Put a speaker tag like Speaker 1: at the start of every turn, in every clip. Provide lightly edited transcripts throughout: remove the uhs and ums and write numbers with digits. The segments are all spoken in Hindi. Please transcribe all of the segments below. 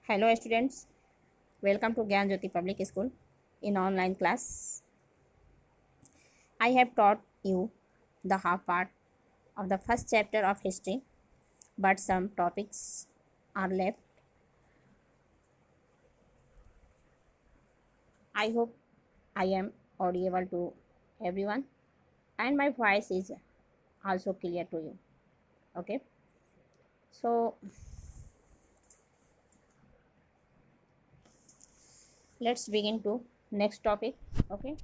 Speaker 1: Hello students, welcome to Gyan Jyoti Public School in online class. I have taught you the half part of the first chapter of history, but some topics are left. I hope I am audible to everyone and my voice is also clear to you. Okay, so let's begin to next topic. Okay.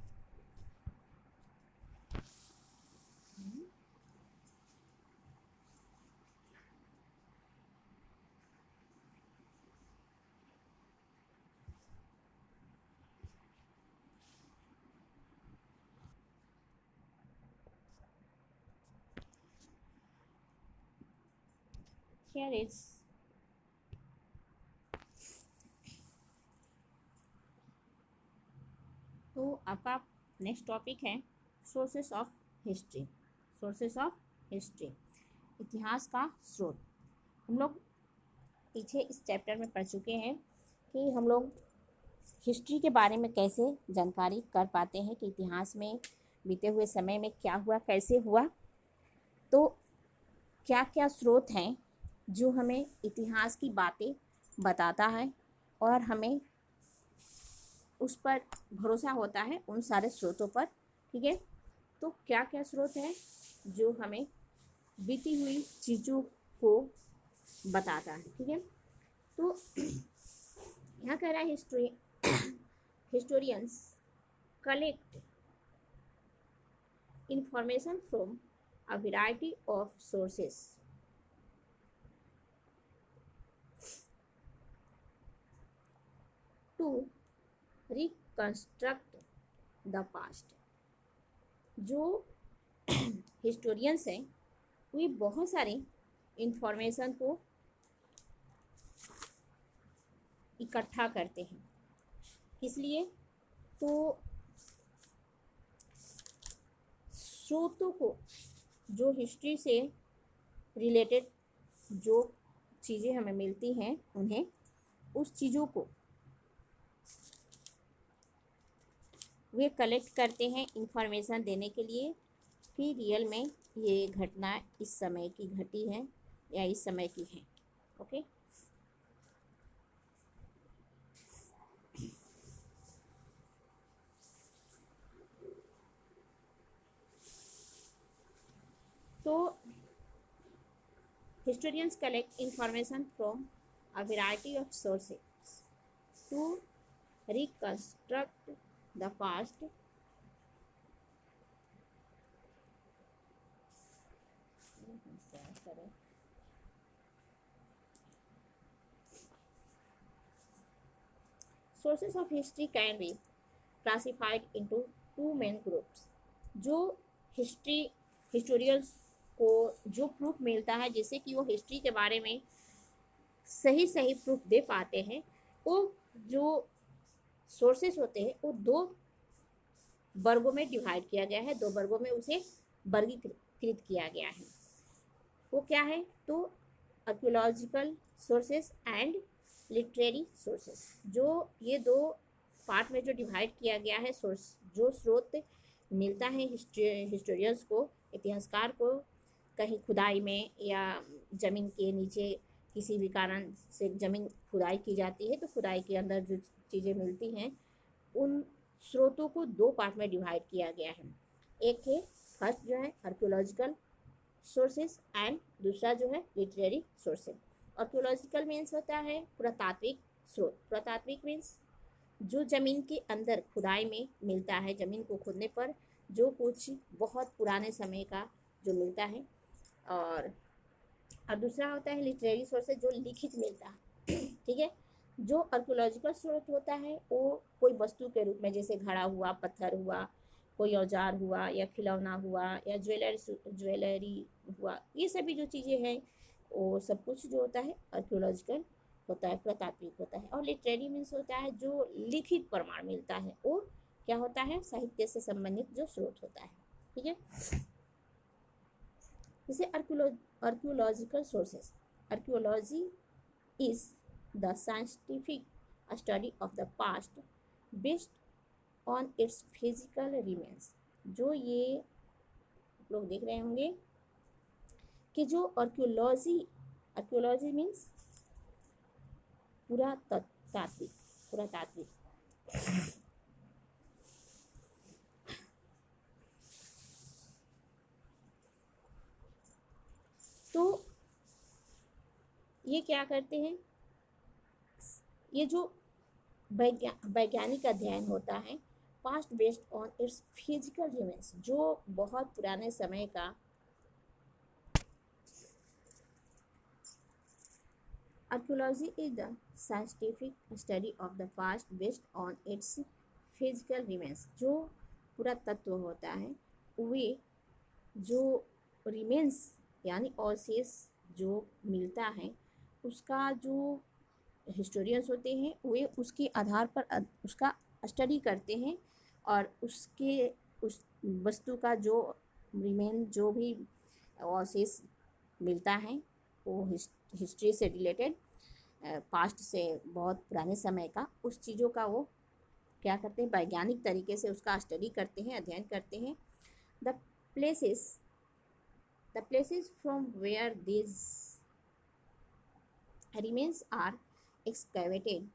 Speaker 1: Here is तो आपका नेक्स्ट टॉपिक है sources of history. Sources of history, इतिहास का स्रोत। हम लोग पीछे इस चैप्टर में पढ़ चुके हैं कि हम लोग हिस्ट्री के बारे में कैसे जानकारी कर पाते हैं कि इतिहास में बीते हुए समय में क्या हुआ, कैसे हुआ। तो क्या क्या स्रोत हैं जो हमें इतिहास की बातें बताता है और हमें उस पर भरोसा होता है उन सारे स्रोतों पर। ठीक है, तो क्या क्या स्रोत है जो हमें बीती हुई चीज़ों को बताता है। ठीक है, तो यहाँ कह रहा है historians collect information from a variety of sources to reconstruct the past. जो हिस्टोरियंस हैं वे बहुत सारी इंफॉर्मेशन को इकट्ठा करते हैं। किस लिए? तो स्रोतों को, जो हिस्ट्री से रिलेटेड जो चीज़ें हमें मिलती हैं उन्हें, उस चीज़ों को वे कलेक्ट करते हैं इंफॉर्मेशन देने के लिए कि रियल में ये घटना इस समय की घटी है या इस समय की है। ओके, तो historians collect information from a variety of sources to reconstruct the past. Sources of history can be classified into two main groups. जो हिस्टोरियंस को जो प्रूफ मिलता है जिससे कि वो हिस्ट्री के बारे में सही सही प्रूफ दे पाते हैं, वो जो सोर्सेस होते हैं वो दो वर्गों में डिवाइड किया गया है, दो वर्गों में उसे वर्गीकृत किया गया है। वो क्या है? तो archaeological sources and literary sources. जो ये दो पार्ट में जो डिवाइड किया गया है, जो स्रोत मिलता है हिस्टोरियंस को, इतिहासकार को, कहीं खुदाई में या ज़मीन के नीचे किसी भी कारण से ज़मीन खुदाई की जाती है तो खुदाई के अंदर जो चीज़ें मिलती हैं उन स्रोतों को दो पार्ट में डिवाइड किया गया है। एक है फर्स्ट जो है आर्कियोलॉजिकल सोर्सेस एंड दूसरा जो है लिटरेरी सोर्सेस। आर्कियोलॉजिकल मीन्स होता है पुरातात्विक स्रोत। पुरातात्विक मीन्स जो ज़मीन के अंदर खुदाई में मिलता है, ज़मीन को खोदने पर जो कुछ बहुत पुराने समय का जो मिलता है। और दूसरा होता है लिटरेरी सोर्सेज, जो लिखित मिलता है। ठीक है, जो आर्कियोलॉजिकल स्रोत होता है वो कोई वस्तु के रूप में, जैसे घड़ा हुआ, पत्थर हुआ, कोई औजार हुआ या खिलौना हुआ या ज्वेलरी हुआ, ये सभी जो चीज़ें हैं वो सब कुछ जो होता है आर्कियोलॉजिकल होता है, पुरातात्विक होता है। और लिटरेरी मीन्स होता है जो लिखित प्रमाण मिलता है, वो क्या होता है? साहित्य से संबंधित जो स्रोत होता है। ठीक है, जैसे archaeological sources. Archaeology is the scientific study of the past based on it's physical remains. जो ये लोग देख रहे होंगे कि जो आर्कियोलॉजी मीन्स पुरातात्विक तो ये क्या करते हैं, ये जो वैज्ञानिक अध्ययन होता है past based on it's physical remains, जो बहुत पुराने समय का archaeology is the scientific study of the past based on it's physical remains. जो पुरातत्व होता है वे जो रिमेन्स यानी अवशेष जो मिलता है उसका जो हिस्टोरियंस होते हैं वे उसके आधार पर उसका स्टडी करते हैं और उस वस्तु का जो रिमेन जो भी अवशेष मिलता है वो हिस्ट्री से रिलेटेड पास्ट से बहुत पुराने समय का उस चीज़ों का वो क्या करते हैं, वैज्ञानिक तरीके से उसका स्टडी करते हैं, अध्ययन करते हैं। The places from where this remains are excavated,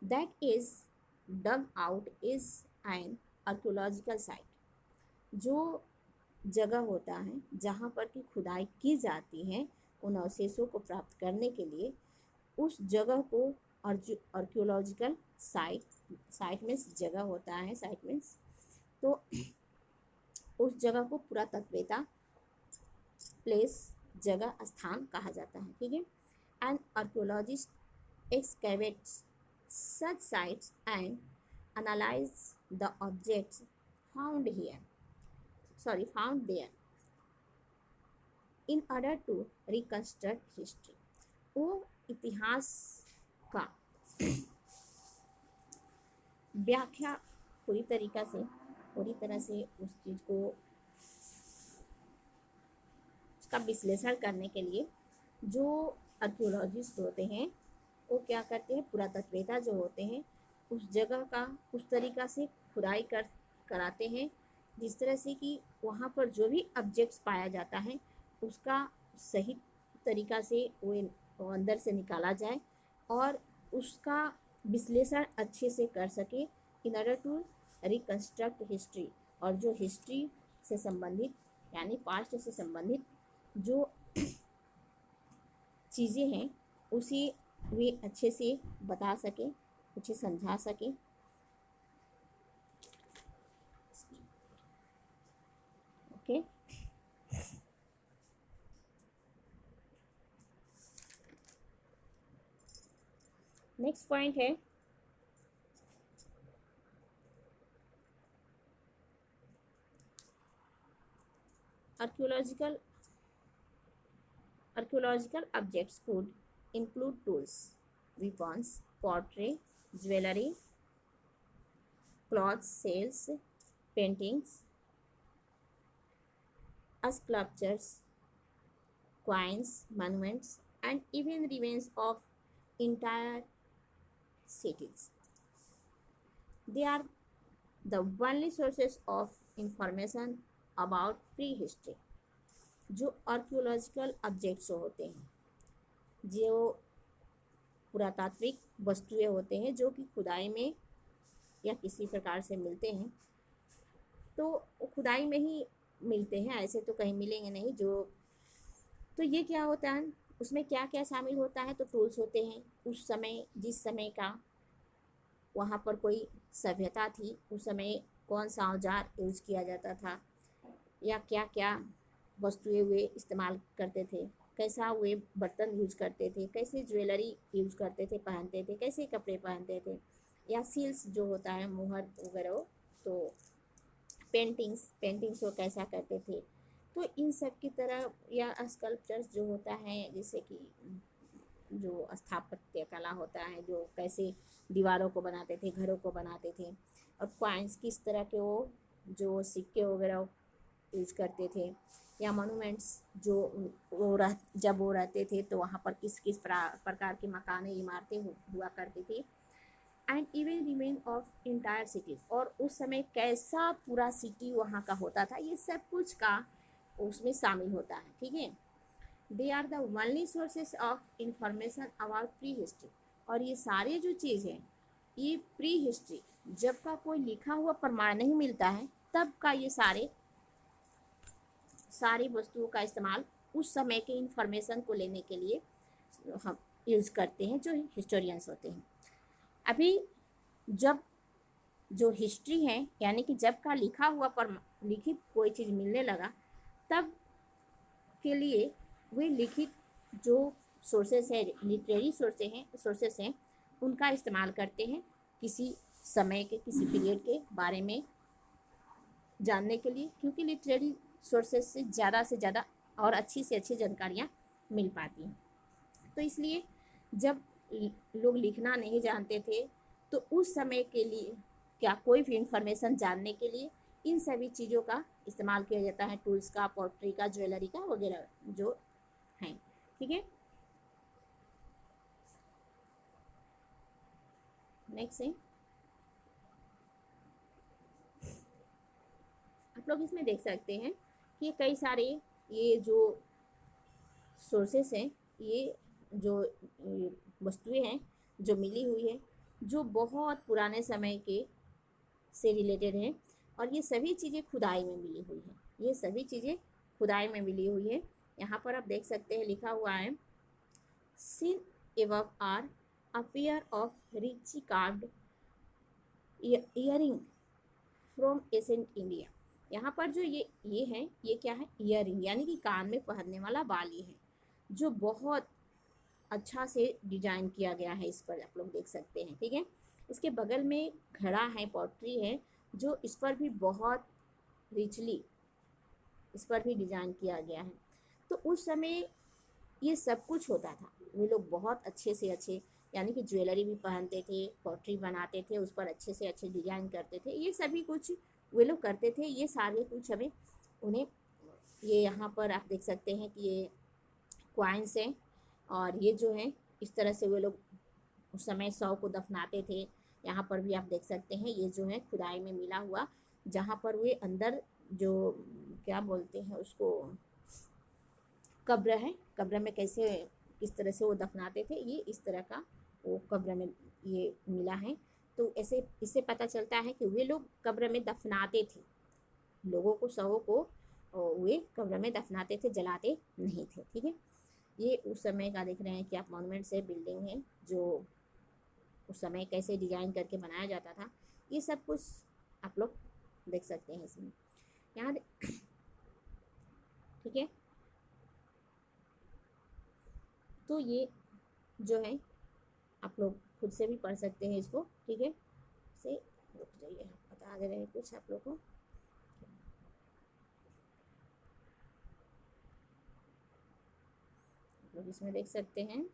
Speaker 1: that is dug out, is an archaeological site। जो जगह होता है जहाँ पर की खुदाई की जाती है उन अवशेषों को प्राप्त करने के लिए, उस जगह को आर्कियोलॉजिकल साइट मीन्स जगह होता है, साइट मीन्स तो उस जगह को पुरातत्वता प्लेस जगह स्थान कहा जाता है। ठीक है, and archaeologist excavates such sites and analyze the objects found there in order to reconstruct history। वो इतिहास का व्याख्या पूरी तरह से उस चीज़ को उसका विश्लेषण करने के लिए जो आर्कियोलॉजिस्ट होते हैं वो क्या करते हैं, पुरातत्ववेता जो होते हैं उस जगह का उस तरीक़ा से खुदाई कराते हैं जिस तरह से कि वहाँ पर जो भी ऑब्जेक्ट्स पाया जाता है उसका सही तरीक़ा से वो अंदर से निकाला जाए और उसका विश्लेषण अच्छे से कर सके in order to reconstruct history. और जो हिस्ट्री से संबंधित यानी पास्ट से संबंधित जो चीज़ें हैं उसे वे अच्छे से बता सके, अच्छे समझा सके। ओके, नेक्स्ट पॉइंट है archaeological objects could include tools, weapons, pottery, jewelry, clothes, shells, paintings, sculptures, coins, monuments, and even remains of entire cities। They are the only sources of information about prehistory। जो आर्कियोलॉजिकल ऑब्जेक्ट्स होते हैं, जो पुरातात्विक वस्तुएं होते हैं जो कि खुदाई में या किसी प्रकार से मिलते हैं, तो खुदाई में ही मिलते हैं, ऐसे तो कहीं मिलेंगे नहीं। तो ये क्या होता है, उसमें क्या क्या शामिल होता है, तो टूल्स होते हैं उस समय जिस समय का वहाँ पर कोई सभ्यता थी उस समय कौन सा औजार यूज़ किया जाता था या क्या क्या वस्तुएं वे इस्तेमाल करते थे, कैसा वे बर्तन यूज़ करते थे, कैसे ज्वेलरी यूज़ करते थे, पहनते थे, कैसे कपड़े पहनते थे, या सील्स जो होता है मुहर वगैरह, तो पेंटिंग्स वो कैसा करते थे। तो इन सब की तरह या स्कल्पचर्स जो होता है जैसे कि जो स्थापत्य कला होता है जो कैसे दीवारों को बनाते थे, घरों को बनाते थे, और कॉइन्स किस तरह के वो जो सिक्के वगैरह यूज़ करते थे, या मोनूमेंट्स जो जब वो रहते थे तो वहाँ पर किस किस प्रकार की मकानें इमारतें हुआ करती थी। And even remain of entire cities, और उस समय कैसा पूरा सिटी वहाँ का होता था, ये सब कुछ का उसमें शामिल होता है। ठीक है, they are the only sources of information about prehistory. और ये सारे जो चीज़ हैं, ये प्री हिस्ट्री, जब का कोई लिखा हुआ प्रमाण नहीं मिलता है तब का ये सारी वस्तुओं का इस्तेमाल उस समय के इंफॉर्मेशन को लेने के लिए हम यूज़ करते हैं, जो हिस्टोरियंस होते हैं। अभी जब जो हिस्ट्री है, यानी कि जब का लिखा हुआ पर लिखित कोई चीज़ मिलने लगा, तब के लिए वे लिखित जो सोर्सेस है, लिटरेरी सोर्सेस हैं, उनका इस्तेमाल करते हैं किसी समय के, किसी पीरियड के बारे में जानने के लिए, क्योंकि लिटरेरी सोर्सेस से ज़्यादा और अच्छी से अच्छी जानकारियाँ मिल पाती हैं। तो इसलिए जब लोग लिखना नहीं जानते थे तो उस समय के लिए क्या कोई भी इंफॉर्मेशन जानने के लिए इन सभी चीज़ों का इस्तेमाल किया जाता है, टूल्स का, पॉटरी का, ज्वेलरी का वगैरह जो हैं। ठीक है, नेक्स्ट है, आप लोग इसमें देख सकते हैं कि कई सारे ये जो सोर्सेस हैं, ये जो वस्तुएं हैं जो मिली हुई है, जो बहुत पुराने समय के से रिलेटेड हैं, और ये सभी चीज़ें खुदाई में मिली हुई है, ये सभी चीज़ें खुदाई में मिली हुई है। यहाँ पर आप देख सकते हैं लिखा हुआ है, seen above are a pair of rich carved earring from ancient India. यहाँ पर जो ये है, ये क्या है, इयरिंग, यानी कि कान में पहनने वाला बाली है, जो बहुत अच्छा से डिजाइन किया गया है। इस पर आप लोग देख सकते हैं। ठीक है, इसके बगल में घड़ा है, पॉटरी है, जो इस पर भी बहुत रिचली इस पर भी डिजाइन किया गया है। तो उस समय ये सब कुछ होता था, वे लोग बहुत अच्छे से अच्छे, यानी कि ज्वेलरी भी पहनते थे, पॉटरी बनाते थे, उस पर अच्छे से अच्छे डिजाइन करते थे, ये सभी कुछ वे लोग करते थे। ये सारे कुछ हमें उन्हें, ये यहाँ पर आप देख सकते हैं कि ये क्वाइंस हैं, और ये जो है इस तरह से वे लोग उस समय शव को दफनाते थे। यहाँ पर भी आप देख सकते हैं, ये जो है खुदाई में मिला हुआ, जहाँ पर वे अंदर जो क्या बोलते हैं उसको, कब्र है, कब्र में कैसे किस तरह से वो दफनाते थे, ये इस तरह का वो कब्र में ये मिला है। तो ऐसे इससे पता चलता है कि वे लोग कब्र में दफनाते थे लोगों को, शवों को वे कब्र में दफनाते थे, जलाते नहीं थे। ठीक है, ये उस समय का देख रहे हैं कि आप मॉन्यूमेंट से बिल्डिंग है, जो उस समय कैसे डिजाइन करके बनाया जाता था, ये सब कुछ आप लोग देख सकते हैं इसमें यहाँ। ठीक है, तो ये जो है आप लोग खुद से भी पढ़ सकते हैं इसको। ठीक है, से रुक जाइए, बता दे रहे हैं कुछ आप लोग को। आप लोग इसमें देख सकते हैं,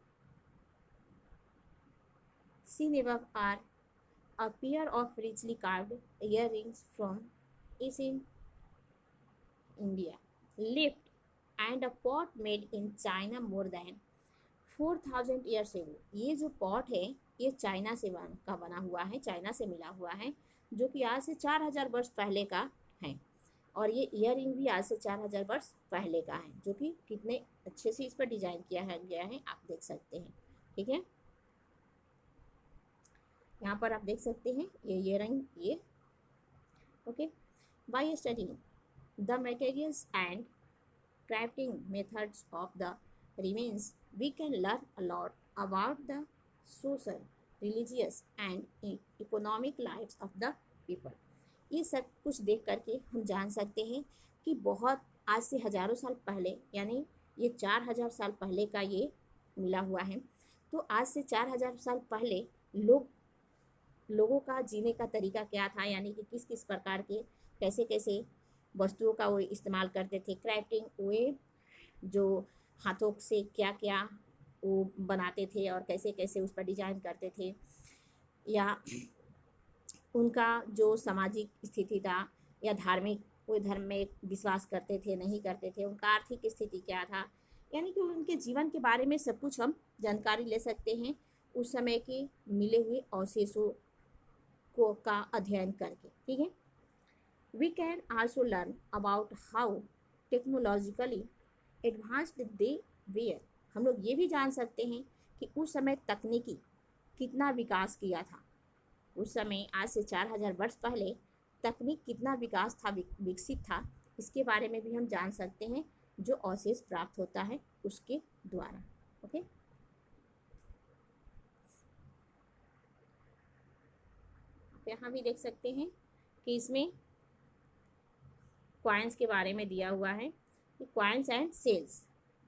Speaker 1: scene above are a pair of richly carved earrings from East India, lift and a pot made in China more than 4000 years ago। ये जो पॉट है ये चाइना से का बना हुआ है, चाइना से मिला हुआ है, जो कि आज से 4000 वर्ष पहले का है। और ये ईयरिंग भी आज से 4000 वर्ष पहले का है, जो कि कितने अच्छे से इस पर डिजाइन किया गया है आप देख सकते हैं। ठीक है, यहाँ पर आप देख सकते हैं ये ईयरिंग, ये okay. By studying the materials and crafting methods of the remains, we can learn a lot about the social, religious and economic lives of the people। ये सब कुछ देख करके हम जान सकते हैं कि बहुत आज से हजारों साल पहले, यानी ये 4000 साल पहले का ये मिला हुआ है। तो आज से 4000 साल पहले लोगों का जीने का तरीका क्या था, यानी कि किस किस प्रकार के कैसे कैसे वस्तुओं का वो इस्तेमाल करते थे। क्राफ्टिंग, वे जो हाथों से क्या क्या वो बनाते थे और कैसे कैसे उस पर डिजाइन करते थे, या उनका जो सामाजिक स्थिति था या धार्मिक वो धर्म में विश्वास करते थे नहीं करते थे, उनका आर्थिक स्थिति क्या था, यानी कि उनके जीवन के बारे में सब कुछ हम जानकारी ले सकते हैं उस समय के मिले हुए अवशेषों को का अध्ययन करके। ठीक है, we can also learn about how technologically advanced they were. हम लोग ये भी जान सकते हैं कि उस समय तकनीकी कितना विकास किया था। उस समय आज से 4000 वर्ष पहले तकनीक कितना विकास था, विकसित था, इसके बारे में भी हम जान सकते हैं जो अवशेष प्राप्त होता है उसके द्वारा। ओके, यहाँ भी देख सकते हैं कि इसमें क्वाइंस के बारे में दिया हुआ है कि क्वाइंस एंड सेल्स,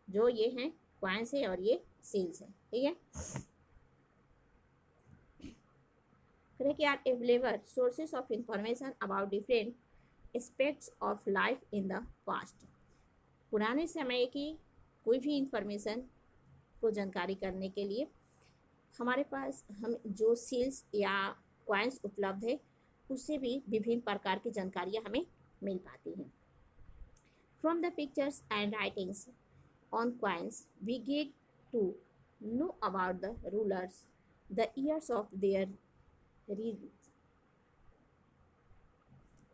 Speaker 1: जो ये हैं क्वाइंस है और ये सेल्स है। ठीक है, कि are available sources of information about different aspects of life in the past. पुराने समय की कोई भी इंफॉर्मेशन को जानकारी करने के लिए हमारे पास हम जो सील्स या क्वाइंस उपलब्ध है उससे भी विभिन्न प्रकार की जानकारियाँ हमें मिल पाती हैं। From the pictures and writings on coins we get to know about the rulers, the years of their regions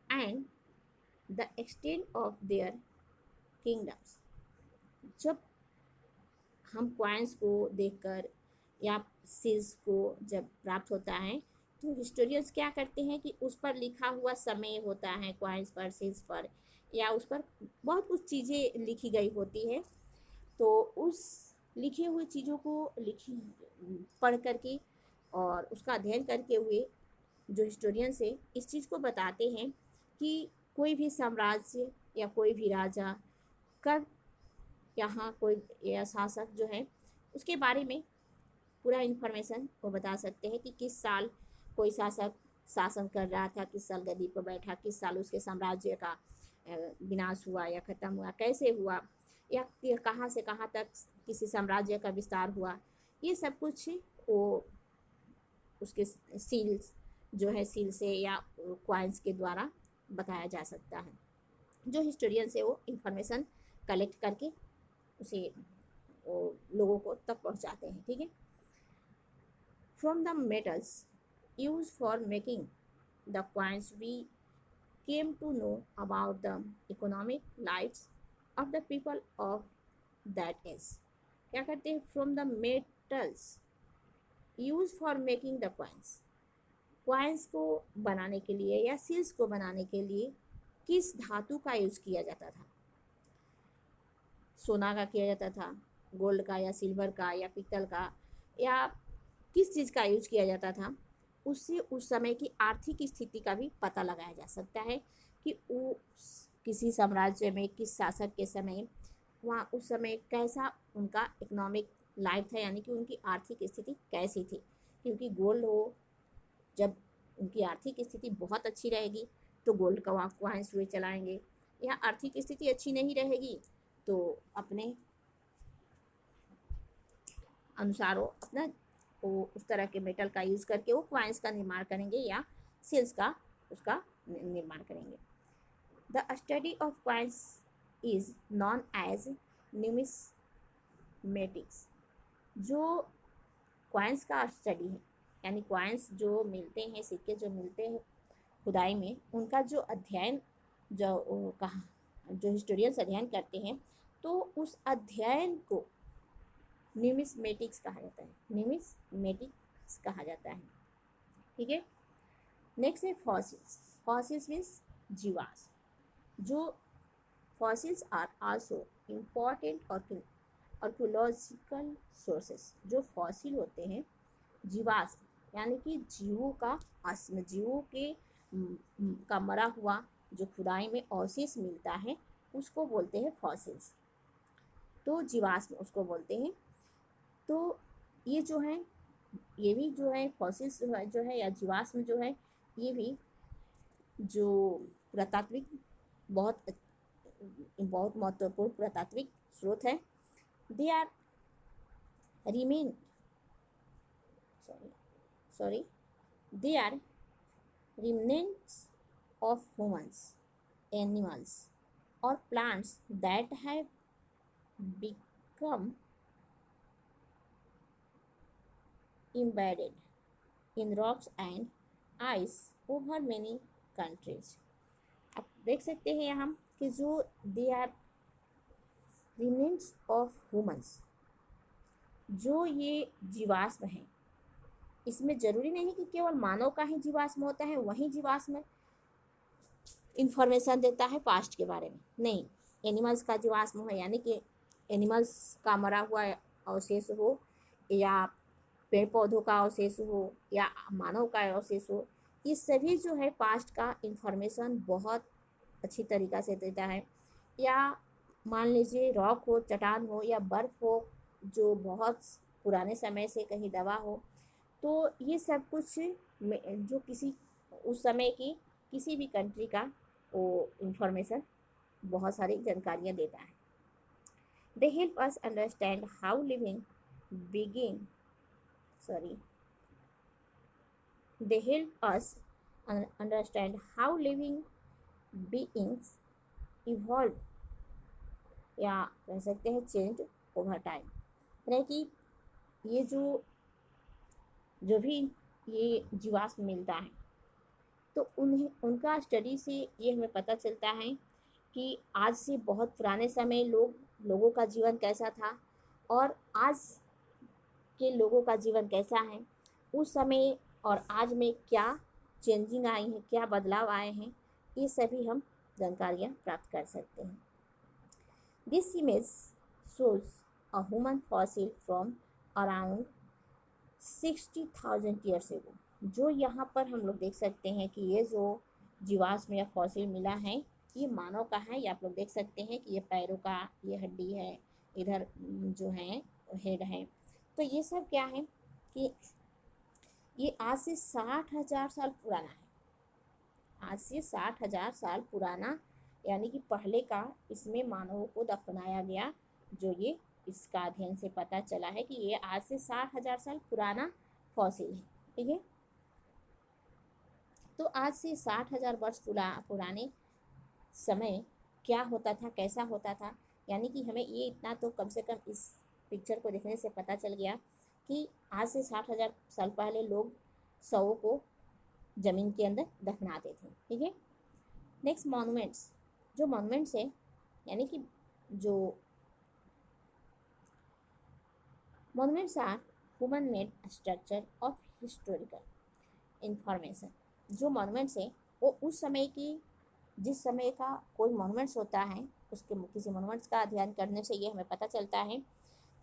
Speaker 1: and the extent of their kingdoms। जब हम क्वाइंस को देखकर या सील्स को जब प्राप्त होता है तो हिस्टोरियंस क्या करते हैं कि उस पर लिखा हुआ समय होता है, क्वाइंस पर, सील्स पर, या उस पर बहुत कुछ चीज़ें लिखी गई होती है। तो उस लिखे हुए चीज़ों को पढ़ करके और उसका अध्ययन करके हुए जो हिस्टोरियंस है इस चीज़ को बताते हैं कि कोई भी साम्राज्य या कोई भी राजा कब यहाँ कोई या शासक जो है उसके बारे में पूरा इन्फॉर्मेशन वो बता सकते हैं कि किस साल कोई शासक शासन कर रहा था, किस साल गद्दी पर बैठा, किस साल उसके साम्राज्य का विनाश हुआ या ख़त्म हुआ, कैसे हुआ, या कहाँ से कहाँ तक किसी साम्राज्य का विस्तार हुआ। ये सब कुछ वो उसके सील्स जो है, सील से या क्वाइंस के द्वारा बताया जा सकता है। जो हिस्टोरियन से वो इंफॉर्मेशन कलेक्ट करके उसे वो लोगों को तक पहुंचाते हैं। ठीक है, from the metals use for making the coins we came to know about the economic lifes of the people of that age. क्या करते हैं, from the metals use for making the coins, coins को बनाने के लिए या सील्स को बनाने के लिए किस धातु का यूज किया जाता था। सोना का किया जाता था, गोल्ड का या सिल्वर का या पित्तल का, या किस चीज़ का यूज किया जाता था, उससे उस समय की आर्थिक स्थिति का भी पता लगाया जा सकता है कि किसी साम्राज्य में किस शासक के समय वहाँ उस समय कैसा उनका इकोनॉमिक लाइफ था, यानी कि उनकी आर्थिक स्थिति कैसी थी। क्योंकि गोल्ड हो, जब उनकी आर्थिक स्थिति बहुत अच्छी रहेगी तो गोल्ड का वहाँ क्वाइंस हुए चलाएंगे, या आर्थिक स्थिति अच्छी नहीं रहेगी तो अपने अनुसार वो अपना वो उस तरह के मेटल का यूज़ करके वो क्वाइंस का निर्माण करेंगे या सील्स का उसका निर्माण करेंगे। The study of coins is known as numismatics. जो क्वाइंस का स्टडी है, यानी क्वाइंस जो मिलते हैं, सिक्के जो मिलते हैं खुदाई में, उनका जो अध्ययन जो हिस्टोरियंस अध्ययन करते हैं तो उस अध्ययन को न्यूमिस्मेटिक्स कहा जाता है, न्यूमिस्मेटिक्स कहा जाता है। ठीक है, नेक्स्ट है फॉसिल्स। फॉसिल्स मीन्स जीवाश्म। जो fossils are also important archaeological sources. जो फॉसिल होते हैं जीवाश्म, यानी कि जीवों के का मरा हुआ जो खुदाई में अवशेष मिलता है उसको बोलते हैं फॉसिल्स। तो जीवाश्म उसको बोलते हैं। तो ये जो है, ये भी जो है फॉसिल्स जो है या जीवाश्म जो है, ये भी जो पुरातात्विक बहुत महत्वपूर्ण पुरातात्विक स्रोत है। They are remain they are remnants of humans. animals or plants that have become embedded in rocks and ice over many countries। आप देख सकते हैं यहाँ कि जो they are remains of humans, जो ये जीवाश्म है, इसमें जरूरी नहीं कि केवल मानव का ही जीवाश्म होता है, वही जीवाश्म इंफॉर्मेशन देता है पास्ट के बारे में। नहीं, एनिमल्स का जीवाश्म है, यानी कि एनिमल्स का मरा हुआ अवशेष हो या पेड़ पौधों का अवशेष हो या मानव का अवशेष हो, ये सभी जो है पास्ट का इंफॉर्मेशन बहुत अच्छी तरीक़ा से देता है। या मान लीजिए रॉक हो, चट्टान हो या बर्फ़ हो जो बहुत पुराने समय से कहीं दबा हो, तो ये सब कुछ जो किसी उस समय की किसी भी कंट्री का वो इंफॉर्मेशन बहुत सारी जानकारियाँ देता है। They help us understand how living begin they help us understand how living beings evolve या कह सकते हैं चेंज ओवर टाइम। यानी कि ये जो भी ये जीवाश्म मिलता है, तो उनका स्टडी से ये हमें पता चलता है कि आज से बहुत पुराने समय लोगों का जीवन कैसा था और आज के लोगों का जीवन कैसा है, उस समय और आज में क्या चेंजिंग आई है, क्या बदलाव आए हैं, ये सभी हम जानकारियाँ प्राप्त कर सकते हैं। This image shows a human fossil from around 60,000 years ago. जो यहाँ पर हम लोग देख सकते हैं कि ये जो जीवाश्म या फॉसिल मिला है, ये मानव का है। ये आप लोग देख सकते हैं कि ये पैरों का ये हड्डी है, इधर जो है हेड है। तो ये सब क्या है कि ये आज से 60,000 साल पुराना है। आज से 60,000 साल पुराना, यानी कि पहले का इसमें मानवों को दफनाया गया। जो ये इसका अध्ययन से पता चला है कि ये आज से 60,000 साल पुराना फॉसिल है। ठीक है, तो आज से 60,000 वर्ष पुराने समय क्या होता था, कैसा होता था, यानी कि हमें ये इतना तो कम से कम इस पिक्चर को देखने से पता चल गया कि आज से 60,000 साल पहले लोग शवों को ज़मीन के अंदर दफनाते थे। ठीक है, नेक्स्ट मॉन्यूमेंट्स। जो मॉन्यूमेंट्स है, यानी कि जो monuments are human made structure of historical information. जो मॉन्यूमेंट्स है वो उस समय की, जिस समय का कोई मॉन्यूमेंट्स होता है, उसके किसी मॉन्यूमेंट्स का अध्ययन करने से ये हमें पता चलता है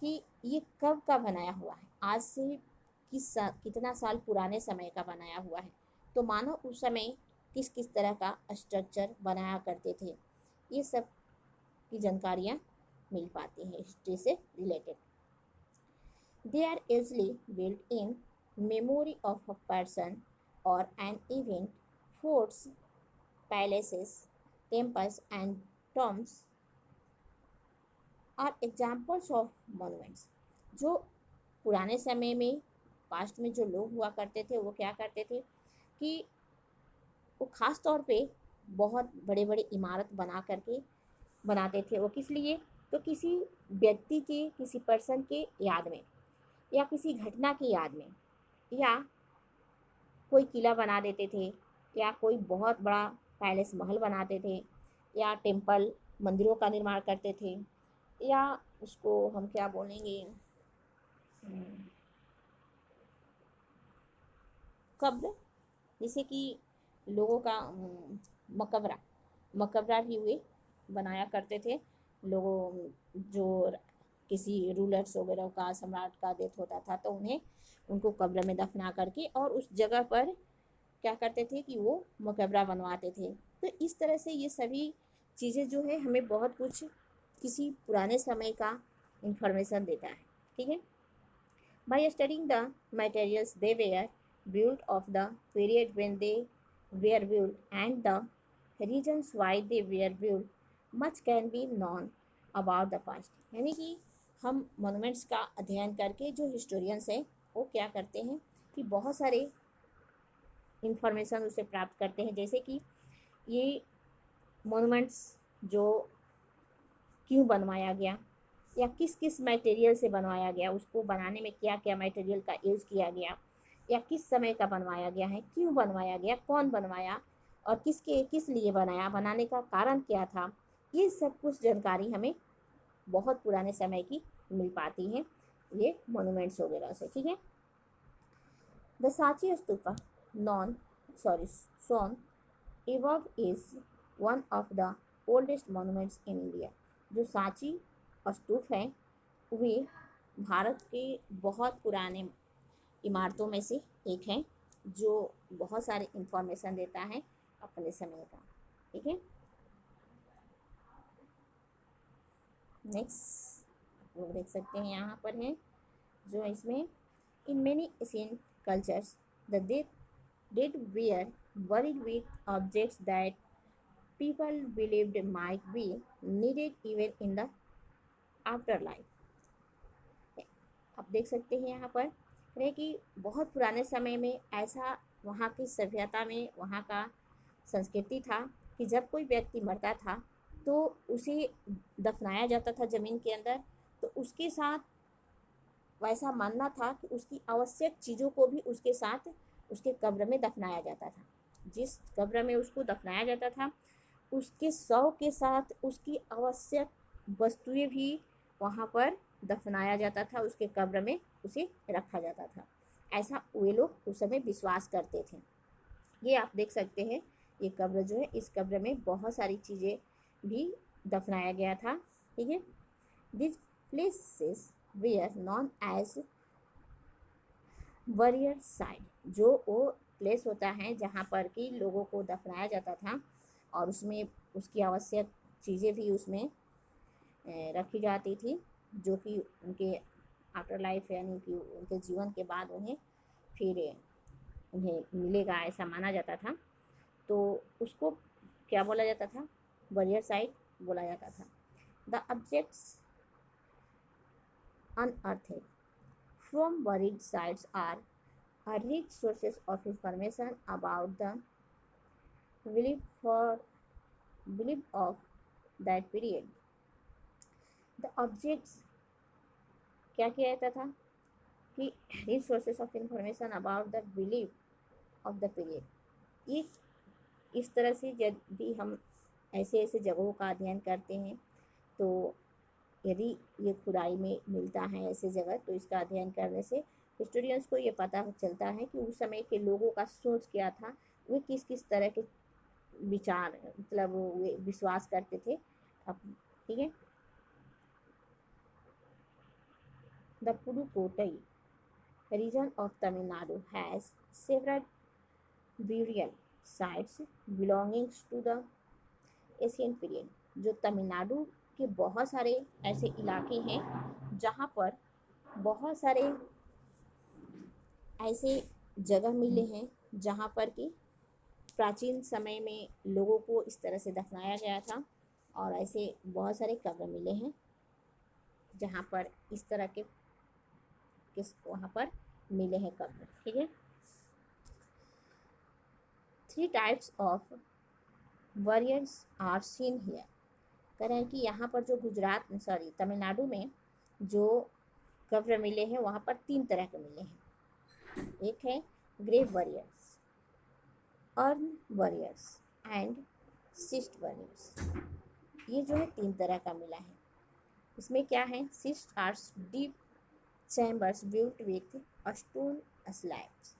Speaker 1: कि ये कब का बनाया हुआ है, आज से कितना साल पुराने समय का बनाया हुआ है। तो मानो उस समय किस किस तरह का स्ट्रक्चर बनाया करते थे, ये सब की जानकारियाँ मिल पाती हैं हिस्ट्री से related. They are usually built in memory of a person और an event. Forts, palaces, temples and tombs are examples of monuments. जो पुराने समय में पास्ट में जो लोग हुआ करते थे, वो क्या करते थे कि वो ख़ास तौर पे बहुत बड़े बड़े इमारत बना करके बनाते थे। वो किस लिए? तो किसी व्यक्ति के, किसी पर्सन के याद में, या किसी घटना की याद में, या कोई किला बना देते थे, या कोई बहुत बड़ा पैलेस महल बनाते थे, या टेम्पल मंदिरों का निर्माण करते थे, या उसको हम क्या बोलेंगे, कब्र, जैसे कि लोगों का मकबरा भी वे बनाया करते थे। लोगों जो किसी रूलर्स वगैरह का, सम्राट का डेथ होता था तो उनको कब्र में दफना करके और उस जगह पर क्या करते थे कि वो मकबरा बनवाते थे। तो इस तरह से ये सभी चीज़ें जो है हमें बहुत कुछ किसी पुराने समय का इंफॉर्मेशन देता है। ठीक है, by studying the materials they were built of the period when they were built and the reasons why they were built, much can be known about the past। यानी कि हम मोनूमेंट्स का अध्ययन करके जो हिस्टोरियंस हैं वो क्या करते हैं कि बहुत सारे इंफॉर्मेशन उसे प्राप्त करते हैं। जैसे कि ये मोनूमेंट्स जो क्यों बनवाया गया या किस किस मटेरियल से बनवाया गया, उसको बनाने में क्या क्या मटेरियल का यूज़ किया गया, या किस समय का बनवाया गया है, क्यों बनवाया गया, कौन बनवाया और किसके किस लिए बनाया, बनाने का कारण क्या था, ये सब कुछ जानकारी हमें बहुत पुराने समय की मिल पाती है ये मोनूमेंट्स वगैरह से। ठीक है। The Sanchi stupa known sorry son above is one of the oldest monuments in India. जो सांची स्तूप है वे भारत के बहुत पुराने इमारतों में से एक है जो बहुत सारे इंफॉर्मेशन देता है अपने समय का। ठीक है। नेक्स्ट लोग देख सकते हैं यहाँ पर है जो इसमें in many ancient cultures the dead were buried with objects that people believed might be needed even in the afterlife। आप देख सकते हैं यहाँ पर है कि बहुत पुराने समय में ऐसा वहाँ की सभ्यता में वहाँ का संस्कृति था कि जब कोई व्यक्ति मरता था तो उसे दफनाया जाता था ज़मीन के अंदर, तो उसके साथ वैसा मानना था कि उसकी आवश्यक चीज़ों को भी उसके साथ उसके कब्र में दफनाया जाता था। जिस कब्र में उसको दफनाया जाता था उसके शव के साथ उसकी आवश्यक वस्तुएं भी वहाँ पर दफनाया जाता था, उसके कब्र में उसे रखा जाता था। ऐसा वे लोग उस समय विश्वास करते थे। ये आप देख सकते हैं ये कब्र जो है, इस कब्र में बहुत सारी चीज़ें भी दफनाया गया था। ठीक है। This places were known as burial sites, जो वो प्लेस होता है जहाँ पर कि लोगों को दफनाया जाता था और उसमें उसकी आवश्यक चीज़ें भी उसमें रखी जाती थी जो कि उनके आफ्टर लाइफ यानी कि उनके जीवन के बाद उन्हें फिर उन्हें मिलेगा ऐसा माना जाता था। तो उसको क्या बोला जाता था, बरियर साइट बोला जाता था। The objects unearthed from buried sites are rich sources of information about the belief of that period। The objects क्या किया जाता था कि rich sources of information about the belief of the period। ये इस तरह से जब भी हम ऐसे ऐसे जगहों का अध्ययन करते हैं तो यदि ये खुदाई में मिलता है ऐसे जगह तो इसका अध्ययन करने से स्टूडेंट्स को ये पता चलता है कि उस समय के लोगों का सोच क्या था, वे किस किस तरह के विचार मतलब वे विश्वास करते थे। अब ठीक है। The Pudukkottai region of Tamil Nadu has several burial sites belonging to the ancient period. जो तमिलनाडु के बहुत सारे ऐसे इलाके हैं जहाँ पर बहुत सारे ऐसे जगह मिले हैं जहाँ पर कि प्राचीन समय में लोगों को इस तरह से दफनाया गया था और ऐसे बहुत सारे कब्र मिले हैं जहाँ पर इस तरह के वहाँ पर मिले हैं कब्र। ठीक है। 3 types of burials are seen here. कह रहे हैं कि यहाँ पर जो तमिलनाडु में जो कब्र मिले हैं वहाँ पर 3 तरह के मिले हैं। एक है grave burials, urn burials and cist burials. ये जो है 3 तरह का मिला है। इसमें क्या है, cist are deep chambers built with stone slabs.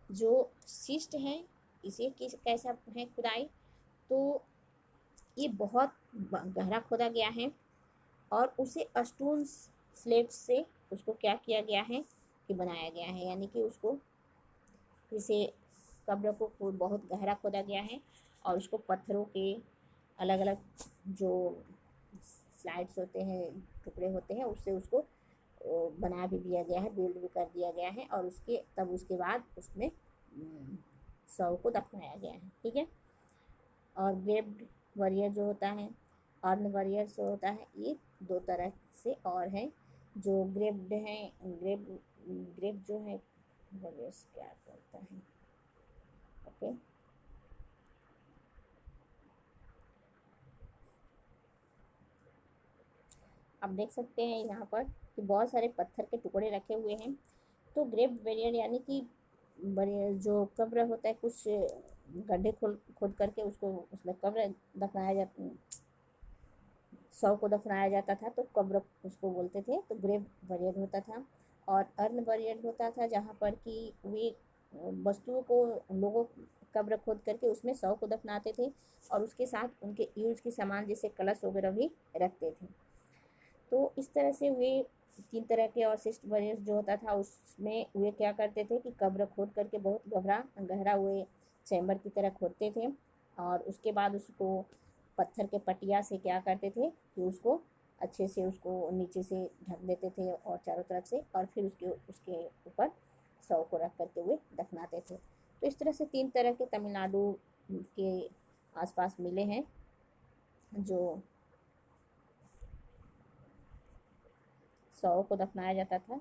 Speaker 1: जो सिस्ट है इसे कैसा है खुदाई, तो ये बहुत गहरा खोदा गया है और उसे स्टोन स्लेब से उसको क्या किया गया है कि बनाया गया है, यानी कि उसको इसे कब्र को बहुत गहरा खोदा गया है और उसको पत्थरों के अलग अलग जो स्लाइड्स होते हैं टुकड़े होते हैं उससे उसको बना भी दिया गया है, बिल्ड भी कर दिया गया है और उसके बाद उसमें शव को दफनाया गया है। ठीक है। और ग्रेव्ड वरियर जो होता है, अर्न वरियर जो होता है, ये 2 तरह से और है। जो ग्रेव्ड है ग्रेव जो है वरियर्स क्या करता है। ओके। आप देख सकते हैं यहाँ पर कि बहुत सारे पत्थर के टुकड़े रखे हुए हैं। तो ग्रेव बैरियर यानी कि बड़े जो कब्र होता है, कुछ गड्ढे खोल खोद करके उसको उसमें कब्र दफनाया जाता, शव को दफनाया जाता था, तो कब्र उसको बोलते थे। तो ग्रेव बैरियर होता था। और अर्न बैरियर होता था जहाँ पर कि वे वस्तुओं को लोगों कब्र खोद करके उसमें शव को दफनाते थे और उसके साथ उनके यूज के सामान जैसे कलश वगैरह भी रखते थे। तो इस तरह से वे 3 तरह के अवशिष्ट बैरियर्स जो होता था उसमें वे क्या करते थे कि कब्र खोद करके बहुत गहरा हुए चैम्बर की तरह खोदते थे और उसके बाद उसको पत्थर के पटिया से क्या करते थे कि उसको अच्छे से उसको नीचे से ढक देते थे और चारों तरफ से, और फिर उसके उसके ऊपर शव को रख करके हुए दफनाते थे। तो इस तरह से 3 तरह के तमिलनाडु के आसपास मिले हैं जो शव को दफनाया जाता था।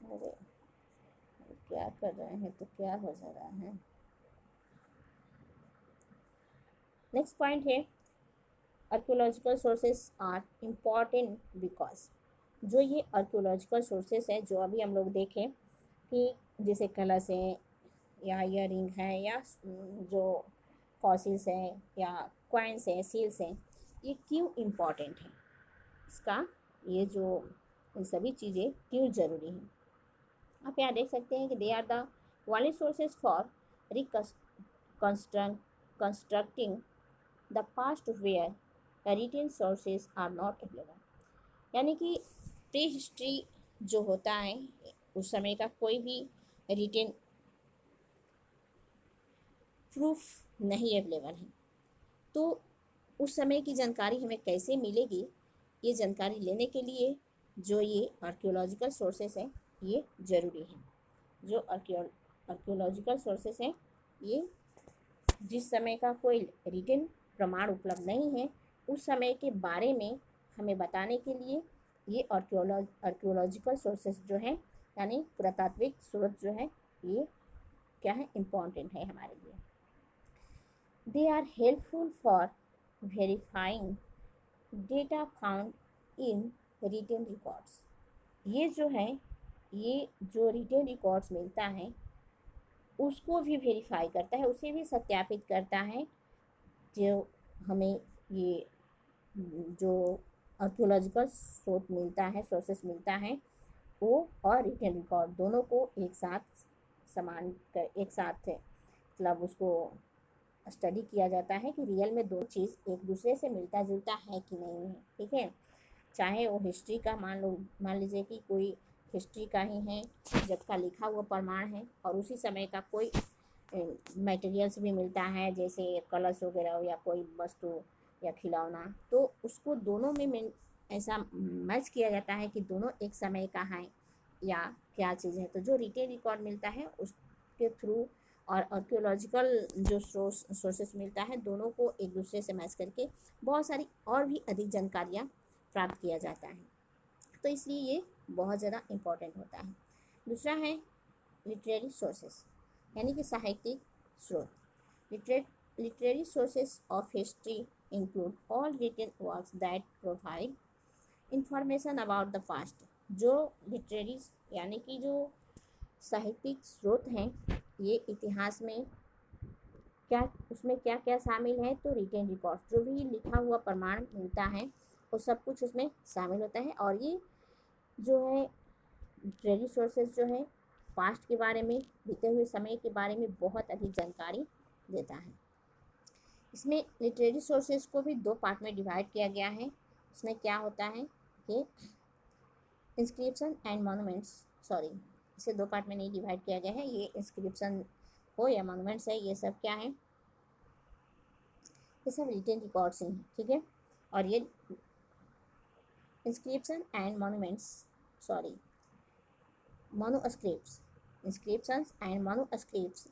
Speaker 1: अरे क्या कर रहे हैं, तो क्या हो जा रहा है। नेक्स्ट पॉइंट है archaeological sources are important because. जो ये आर्कियोलॉजिकल सोर्सेस है जो अभी हम लोग देखें कि जैसे कलश है या ईयरिंग है या जो फॉसिल्स हैं या कॉइन्स हैं, सील्स हैं, ये क्यों इम्पॉर्टेंट है, इसका ये जो ये सभी चीज़ें क्यों ज़रूरी हैं। आप यहाँ देख सकते हैं कि they are the only sources for constructing the past where written sources are not available. यानी कि प्री हिस्ट्री जो होता है उस समय का कोई भी रिटेन प्रूफ नहीं अवेलेबल है। तो उस समय की जानकारी हमें कैसे मिलेगी, ये जानकारी लेने के लिए जो ये आर्कियोलॉजिकल सोर्सेस हैं ये ज़रूरी है। जो आर्कियोलॉजिकल सोर्सेस हैं ये जिस समय का कोई रिटन प्रमाण उपलब्ध नहीं है उस समय के बारे में हमें बताने के लिए ये आर्कियोलॉजिकल सोर्सेस जो हैं यानी पुरातात्विक स्रोत जो है ये क्या है, इम्पॉर्टेंट है हमारे लिए। They are helpful for verifying data found in written records. ये जो है ये जो रिटन रिकॉर्ड्स मिलता है उसको भी वेरीफाई करता है, उसे भी सत्यापित करता है। जो हमें ये जो आर्कियोलॉजिकल स्रोत मिलता है, सोर्सेस मिलता है, वो और रिटन रिकॉर्ड दोनों को एक साथ समान कर एक साथ मतलब उसको स्टडी किया जाता है कि रियल में दो चीज़ एक दूसरे से मिलता जुलता है कि नहीं है। ठीक है, चाहे वो हिस्ट्री का मान लीजिए कि कोई हिस्ट्री का ही है जब का लिखा हुआ प्रमाण है और उसी समय का कोई मटेरियल्स भी मिलता है जैसे कलश वगैरह या कोई वस्तु या खिलौना, तो उसको दोनों में ऐसा मैच किया जाता है कि दोनों एक समय का है या क्या चीज़ है। तो जो रिटेन रिकॉर्ड मिलता है उसके थ्रू और आर्कियोलॉजिकल जो सोर्सेस मिलता है दोनों को एक दूसरे से मैच करके बहुत सारी और भी अधिक जानकारियाँ प्राप्त किया जाता है। तो इसलिए ये बहुत ज़्यादा इम्पॉर्टेंट होता है। दूसरा है लिटरेरी सोर्सेस यानी कि साहित्यिक स्रोत। Literary sources of history include all written works that provide information about the past. जो लिटरेरी यानी कि जो साहित्यिक स्रोत हैं ये इतिहास में क्या उसमें क्या क्या शामिल है, तो रिटेन रिकॉर्ड जो भी लिखा हुआ प्रमाण मिलता है वो सब कुछ उसमें शामिल होता है। और ये जो है लिटरेरी सोर्सेज जो है पास्ट के बारे में, बीते हुए समय के बारे में बहुत अधिक जानकारी देता है। इसमें लिटरेरी सोर्सेज को भी 2 पार्ट में डिवाइड किया गया है। इसमें क्या होता है कि इंस्क्रिप्शन एंड मॉन्यूमेंट्स, सॉरी इसे 2 पार्ट में नहीं डिवाइड किया गया है। ये इंस्क्रिप्शन हो या मॉन्यूमेंट्स है, ये सब क्या है, ये सब रिटेन रिकॉर्ड्स हैं। ठीक है, और ये inscription and monuments, sorry manuscripts, inscriptions and manuscripts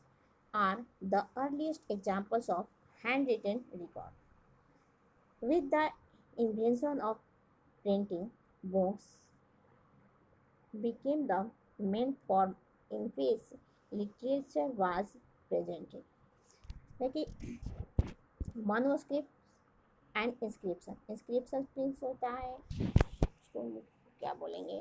Speaker 1: are the earliest examples of handwritten record. With the invention of printing, books became the main form in which literature was presented. देखिए manuscript and inscription. Inscription means होता है, उसको क्या बोलेंगे,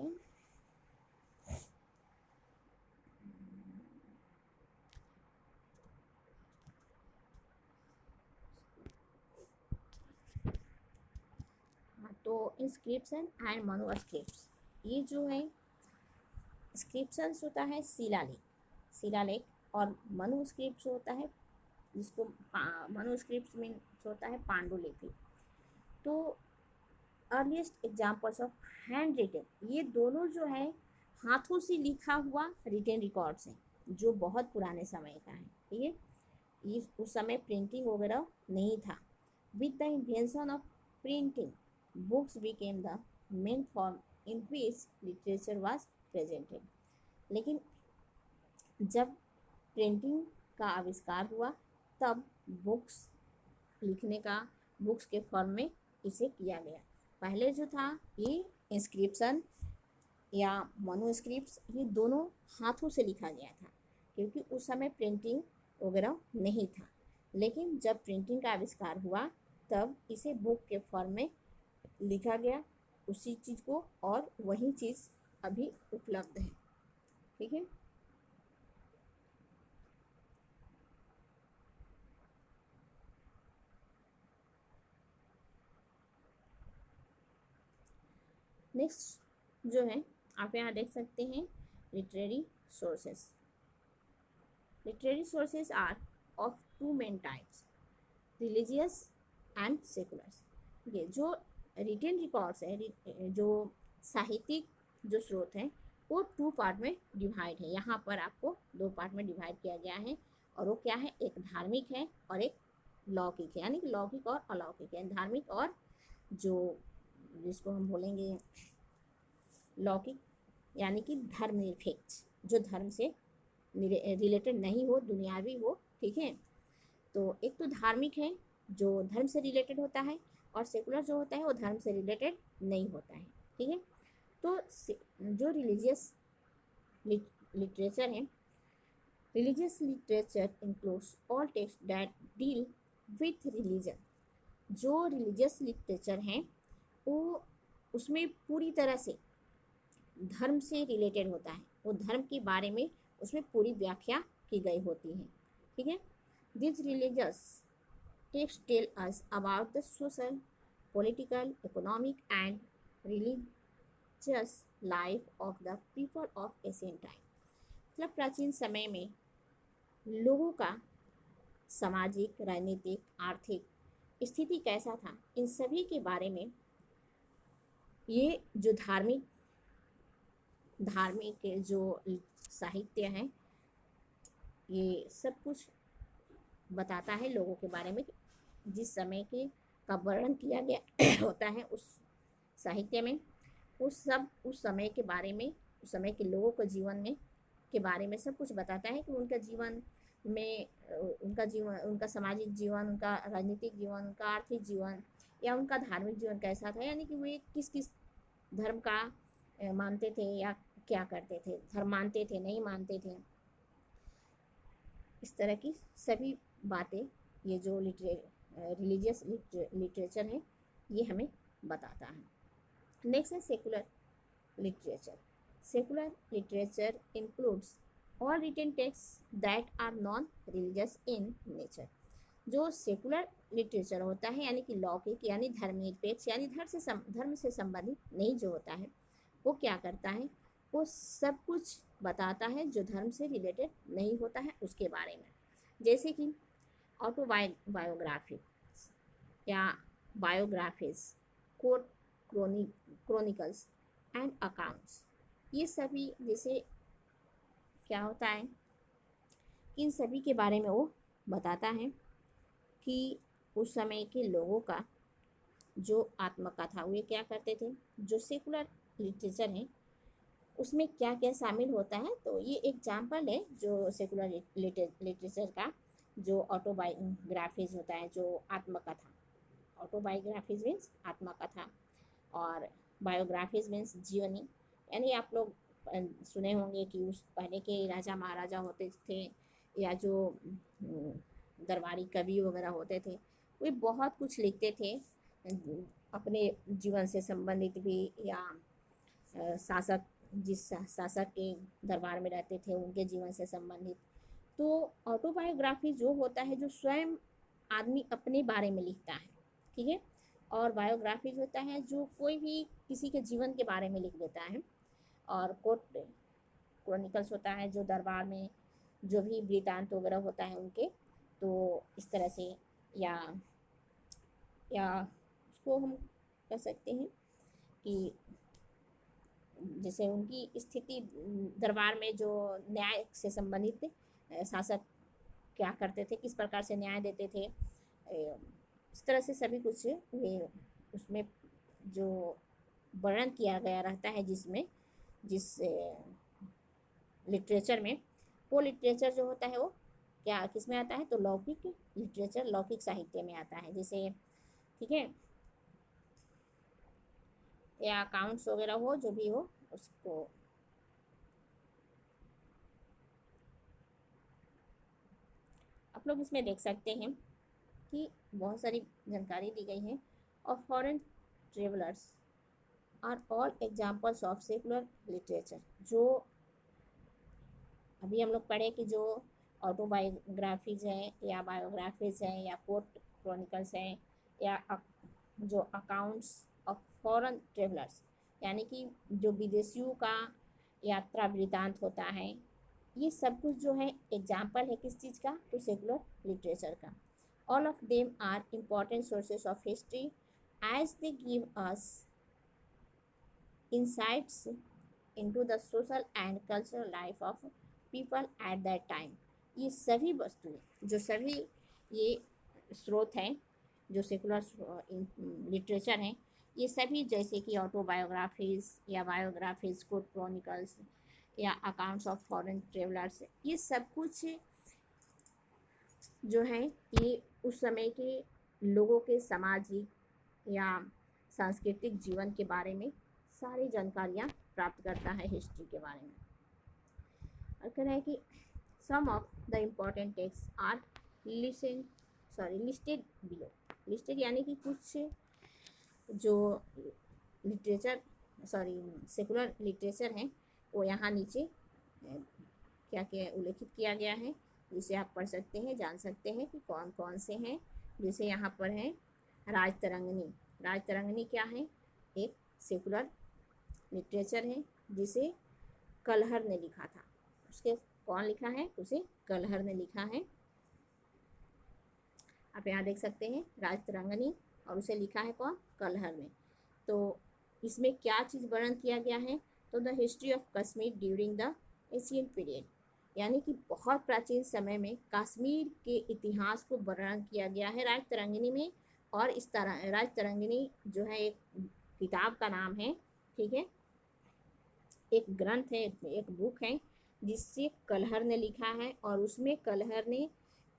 Speaker 1: हाँ, तो इंस्क्रिप्शन एंड मनुस्क्रिप्ट्स, ये जो है इंस्क्रिप्शंस होता है शिलालेख, शिलालेख, और मनुस्क्रिप्ट्स होता है जिसको मनुस्क्रिप्ट्स मीन्स होता है पांडुलिपि। तो earliest examples of handwritten, ये दोनों जो है हाथों से लिखा हुआ रिटन रिकॉर्ड्स हैं जो बहुत पुराने समय का है, ठीक है। इस उस समय प्रिंटिंग वगैरह नहीं था। With the invention of printing books became the main form in which literature was presented. लेकिन जब प्रिंटिंग का आविष्कार हुआ तब बुक्स लिखने का, बुक्स के फॉर्म में इसे किया गया। पहले जो था ये इंस्क्रिप्शन या मनुस्क्रिप्ट्स, ये दोनों हाथों से लिखा गया था क्योंकि उस समय प्रिंटिंग वगैरह नहीं था। लेकिन जब प्रिंटिंग का आविष्कार हुआ तब इसे बुक के फॉर्म में लिखा गया उसी चीज़ को, और वही चीज़ अभी उपलब्ध है, ठीक है। नेक्स्ट जो है आप यहाँ देख सकते हैं literary sources. Literary sources are of two main types, religious and seculars. ये जो रिटन रिकॉर्ड्स है, जो साहित्यिक जो स्रोत हैं, वो टू पार्ट में डिवाइड है। यहाँ पर आपको दो पार्ट में डिवाइड किया गया है, और वो क्या है, एक धार्मिक है और एक लौकिक है, यानी कि लौकिक और अलौकिक है। धार्मिक और जो जिसको हम बोलेंगे लौकिक, यानी कि धर्मनिरपेक्ष, जो धर्म से रिलेटेड नहीं हो, दुनियावी हो, ठीक है। तो एक तो धार्मिक है जो धर्म से रिलेटेड होता है, और सेकुलर जो होता है वो धर्म से रिलेटेड नहीं होता है, ठीक है। तो जो रिलीजियस लिटरेचर है, religious literature includes all text that deal with religion. जो रिलीजियस लिटरेचर हैं वो उसमें पूरी तरह से धर्म से रिलेटेड होता है, वो धर्म के बारे में उसमें पूरी व्याख्या की गई होती है, ठीक है। This religious text tell us about the social, political, economic and religious life of the people of ancient time. मतलब प्राचीन समय में लोगों का सामाजिक, राजनीतिक, आर्थिक स्थिति कैसा था, इन सभी के बारे में ये जो धार्मिक जो साहित्य है, ये सब कुछ बताता है लोगों के बारे में, जिस समय के का वर्णन किया गया होता है उस साहित्य में, उस समय के बारे में, उस समय के लोगों के जीवन में के बारे में सब कुछ बताता है कि उनका जीवन में, उनका सामाजिक जीवन, उनका राजनीतिक जीवन, उनका आर्थिक जीवन या उनका धार्मिक जीवन कैसा था, यानी कि वे किस किस धर्म का मानते थे या क्या करते थे, धर्म मानते थे, नहीं मानते थे, इस तरह की सभी बातें ये जो रिलीजियस लिटरेचर है ये हमें बताता है। नेक्स्ट है secular literature. Secular literature includes all written text that are non religious in nature. जो सेकुलर लिटरेचर होता है, यानी कि लौकिक, यानी धर्मनिरपेक्ष, यानी धर्म से संबंधित नहीं जो होता है, वो क्या करता है, वो सब कुछ बताता है जो धर्म से रिलेटेड नहीं होता है उसके बारे में। जैसे कि ऑटोबायोग्राफी या biographies, court chronicles and accounts, ये सभी जैसे क्या होता है, इन सभी के बारे में वो बताता है कि उस समय के लोगों का जो आत्मकथा वे क्या करते थे। जो सेकुलर लिटरेचर है उसमें क्या क्या शामिल होता है, तो ये एग्जाम्पल है जो सेकुलर लिटरेचर का, जो ऑटोबायोग्राफीज होता है, जो आत्मकथा, ऑटोबायोग्राफीज मीन्स आत्मकथा, और बायोग्राफीज मीन्स जीवनी। यानी आप लोग सुने होंगे कि उस पहले के राजा महाराजा होते थे या जो दरबारी कवि वगैरह होते थे, वे बहुत कुछ लिखते थे अपने जीवन से संबंधित भी, या शासक जिस शासक के दरबार में रहते थे उनके जीवन से संबंधित। तो ऑटोबायोग्राफी जो होता है, जो स्वयं आदमी अपने बारे में लिखता है, ठीक है। और बायोग्राफी होता है जो कोई भी किसी के जीवन के बारे में लिख देता है। और कोर्ट क्रॉनिकल्स होता है जो दरबार में जो भी वृतांत वगैरह होता है उनके, तो इस तरह से, या उसको हम कह सकते हैं कि जैसे उनकी स्थिति दरबार में जो न्याय से संबंधित शासक क्या करते थे, किस प्रकार से न्याय देते थे, इस तरह से सभी कुछ वे उसमें जो वर्णन किया गया रहता है, जिस लिटरेचर में, वो लिटरेचर जो होता है वो क्या किस में आता है, तो लौकिक लिटरेचर, लौकिक साहित्य में आता है। जैसे, ठीक है, या अकाउंट्स वगैरह हो, जो भी हो उसको आप लोग इसमें देख सकते हैं कि बहुत सारी जानकारी दी गई है। और foreign travellers are all examples of secular literature. जो अभी हम लोग पढ़े कि जो ऑटोबायोग्राफीज हैं या बायोग्राफीज हैं या कोर्ट क्रॉनिकल्स हैं या जो अकाउंट्स ऑफ फॉरेन ट्रेवलर्स, यानी कि जो विदेशियों का यात्रा वृतांत होता है, ये सब कुछ जो है एग्जाम्पल है किस चीज़ का, तो सेकुलर लिटरेचर का। All of them are important sources of history as they give us insights into the social and cultural life of people at that time। ये सभी वस्तुएं, जो सभी ये स्रोत हैं, जो सेकुलर लिटरेचर हैं, ये सभी जैसे कि ऑटोबायोग्राफीज या बायोग्राफीज, कोर्ट क्रॉनिकल्स या अकाउंट्स ऑफ फॉरेन ट्रेवलर्स, ये सब कुछ जो है ये उस समय के लोगों के सामाजिक या सांस्कृतिक जीवन के बारे में सारी जानकारियाँ प्राप्त करता है, हिस्ट्री के बारे में। और कह रहा है कि some of the important text are listed below. Listed यानी कि कुछ जो सेकुलर लिटरेचर हैं वो यहाँ नीचे क्या क्या उल्लेखित किया गया है, जिसे आप पढ़ सकते हैं, जान सकते हैं कि कौन कौन से हैं। जैसे यहाँ पर है राजतरंगिणी। राजतरंगिणी क्या है, एक सेकुलर लिटरेचर है जिसे कलहर ने लिखा था। उसके कौन लिखा है, उसे कलहर ने लिखा है। आप यहाँ देख सकते हैं राजतरंगिणी, और उसे लिखा है कौन, कलहर ने। तो इसमें क्या चीज़ वर्णन किया गया है, तो the history of Kashmir during the Asian period, यानी कि बहुत प्राचीन समय में कश्मीर के इतिहास को वर्णन किया गया है राजतरंगिणी में। और इस तरह राजतरंगिणी जो है एक किताब का नाम है, ठीक है, एक ग्रंथ है, एक बुक है जिससे कलहर ने लिखा है। और उसमें कलहर ने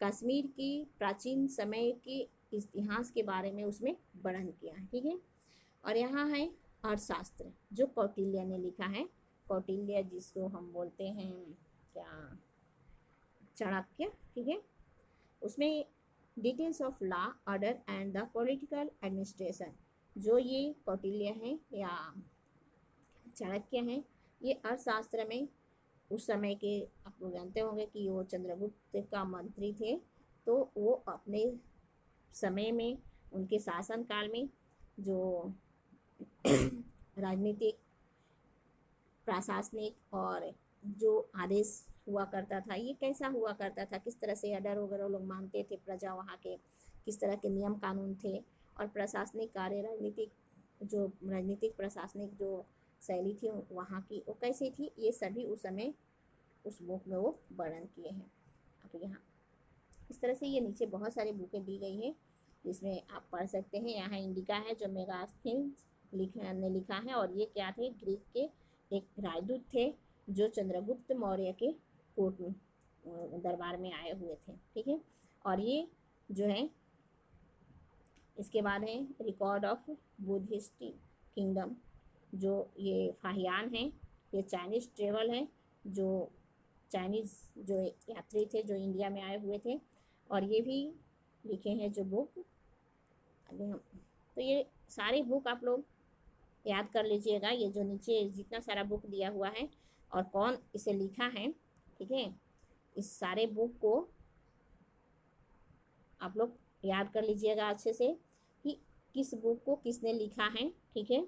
Speaker 1: कश्मीर की प्राचीन समय के इतिहास के बारे में उसमें वर्णन किया है, ठीक है। और यहाँ है अर्थशास्त्र, जो कौटिल्य ने लिखा है। कौटिल्य जिसको हम बोलते हैं क्या, चाणक्य, ठीक है। उसमें details of law, order and the political administration, जो ये कौटिल्य है या चाणक्य हैं, ये अर्थशास्त्र में उस समय के, आप लोग जानते होंगे कि वो चंद्रगुप्त का मंत्री थे। तो वो अपने समय में, उनके शासनकाल में जो राजनीतिक, प्रशासनिक और जो आदेश हुआ करता था, ये कैसा हुआ करता था, किस तरह से ऑर्डर वगैरह लोग मानते थे, प्रजा वहाँ के किस तरह के नियम कानून थे, और प्रशासनिक कार्य, राजनीतिक प्रशासनिक जो शैली थी वहाँ की वो कैसी थी, ये सभी उस समय उस बुक में वो वर्णन किए हैं। अब यहाँ इस तरह से ये नीचे बहुत सारी बुकें दी गई है जिसमें आप पढ़ सकते हैं। यहाँ इंडिका है जो मेगास्थनीज ने लिखा है, और ये क्या थे, ग्रीक के एक राजदूत थे जो चंद्रगुप्त मौर्य के कोर्ट में दरबार में आए हुए थे, ठीक है। और ये जो है, इसके बाद है रिकॉर्ड ऑफ बुद्धिस्ट किंगडम, जो ये फाहियान है, ये चाइनीज़ ट्रेवल है, जो चाइनीज़ जो यात्री थे जो इंडिया में आए हुए थे। और ये भी लिखे हैं जो बुक, अभी हम तो ये सारी बुक आप लोग याद कर लीजिएगा, ये जो नीचे जितना सारा बुक दिया हुआ है और कौन इसे लिखा है, ठीक है, इस सारे बुक को आप लोग याद कर लीजिएगा अच्छे से कि किस बुक को किसने लिखा है, ठीक है।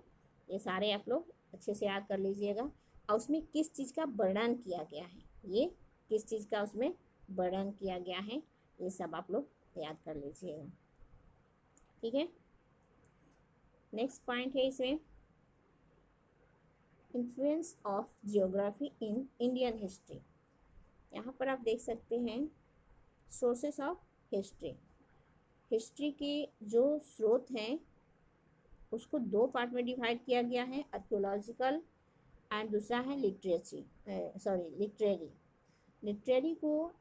Speaker 1: ये सारे आप लोग अच्छे से याद कर लीजिएगा और उसमें किस चीज़ का वर्णन किया गया है, ये किस चीज़ का उसमें वर्णन किया गया है, ये सब आप लोग याद कर लीजिएगा, ठीक है। नेक्स्ट पॉइंट है इसमें influence of geography in Indian history. यहाँ पर आप देख सकते हैं सोर्सेस ऑफ हिस्ट्री। हिस्ट्री के जो स्रोत हैं उसको दो पार्ट में डिवाइड किया गया है, आर्कियोलॉजिकल एंड दूसरा है लिटरेरी। लिटरेरी को